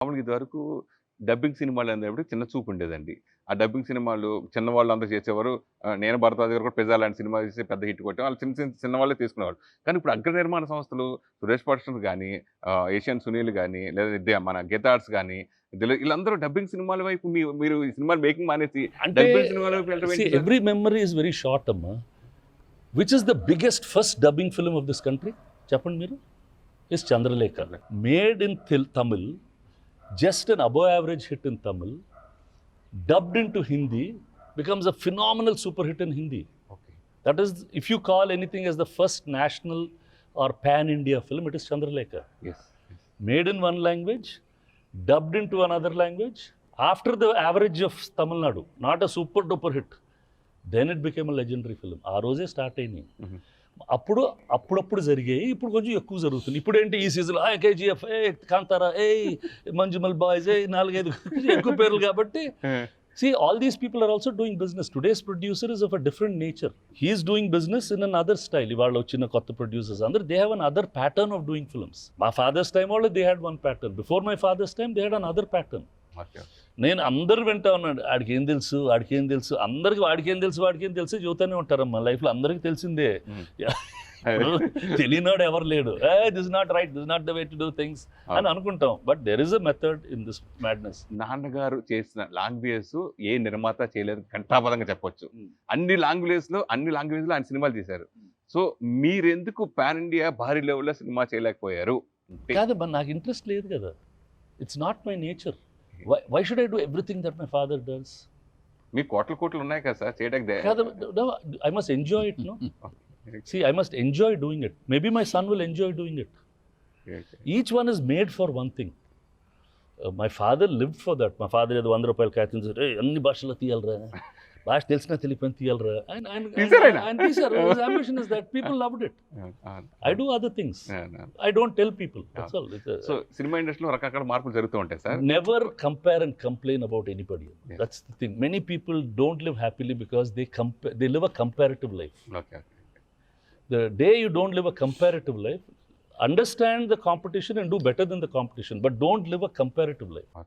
మామూలుగా ఇదివరకు డబ్బింగ్ సినిమాలు అనేటప్పుడు చిన్న చూపు ఉండేదండి. ఆ డబ్బింగ్ సినిమాలు చిన్నవాళ్ళందరూ చేసేవారు. 'నేను భరద్వాజ్' గారు కూడా 'పిజ్జా' లాంటి సినిమా తీసి పెద్ద హిట్ కొట్టాం. వాళ్ళు చిన్నవాళ్ళే తీసుకునేవాళ్ళు. కానీ ఇప్పుడు అగ్ర నిర్మాణ సంస్థలు సురేష్ ప్రొడక్షన్స్ గాని, ఏషియన్ సునీల్ గాని, లేదా మన గీతా ఆర్ట్స్ గాని, ఈళ్ళందరూ డబ్బింగ్ సినిమాల వైపు మీరు ఈ సినిమాలు మేకింగ్ మానేసి అంటే డబ్బింగ్ సినిమాల వైపు వెళ్ళడం ఏంటి sir? Every memory is very short అమ్మా. Which is the biggest first dubbing film of this country చెప్పండి మీరు? Is Chandralekha. Made in Tamil, just an above average hit in Tamil, dubbed into Hindi, becomes a phenomenal super hit in Hindi. Okay. That is, if you call anything as the first national or pan-India film, it is Chandralekha. Yes. Made in one language, dubbed into another language, after the average of Tamil Nadu, not a super duper hit. Then it became a legendary film. ఆ రోజే start అయినాయి. అప్పుడప్పుడు జరిగాయి, ఇప్పుడు కొంచెం ఎక్కువ జరుగుతుంది. ఇప్పుడు ఏంటి ఈ సీజన్లో కేజీఎఫ్, కాంతారా, మంజుమల్ బాయ్స్, 4-5 ఎక్కువ పేర్లు కాబట్టి. See, all these people are also doing business. Today's producer is of a different nature. He is doing business in another style. ఇవాళ వచ్చిన కొత్త producers అందరూ they have another pattern of doing films. My father's time వాళ్ళు they had one pattern. Before my father's time they had another pattern. Okay. నేను అందరు వింటా ఉన్నాడు, ఆడికేం తెలుసు, అందరికి వాడికేం తెలుసు చూతూనే ఉంటారమ్మా. లైఫ్లో అందరికీ తెలిసిందే. తెలియనాడు ఎవరు లేడు. This not right, this not the way to do things అని అనుకుంటాం. But there is a method in this madness. నాన్నగారు చేసిన లాంగ్వేజ్ ఏ నిర్మాత చేయలేదు ఘంటాపథంగా చెప్పొచ్చు. అన్ని లాంగ్వేజ్లో ఆయన సినిమాలు చేశారు. సో మీరెందుకు పాన్ ఇండియా భారీ లెవెల్లో సినిమా చేయలేకపోయారు? కాదమ్మా, నాకు ఇంట్రెస్ట్ లేదు కదా. It's not my nature. Why should I do everything that my father does? మీ కోట్లు ఉన్నాయి కదా సార్ చేయడానికి. I must enjoy it. No, see, I must enjoy doing it. Maybe my son will enjoy doing it. Each one is made for one thing. My father lived for that. My father had 100 రూపాయల కాగితం sir, అన్ని భాషల్లో తీయాలరా, భాష తెలిసినా తెలియని తీయాలరా. ఆయన తీశారు. His ambition is that people loved it. I do other things. I don't tell people. That's all. So cinema ఇండస్ట్రీలో రకరకాల మార్పులు జరుగుతూ ఉంటాయి sir. Never compare and complain about anybody. That's the thing. Many people don't live happily because they live a comparative life. Okay. The day you don't live a comparative life, understand the competition and do better than the competition, but don't live a comparative life.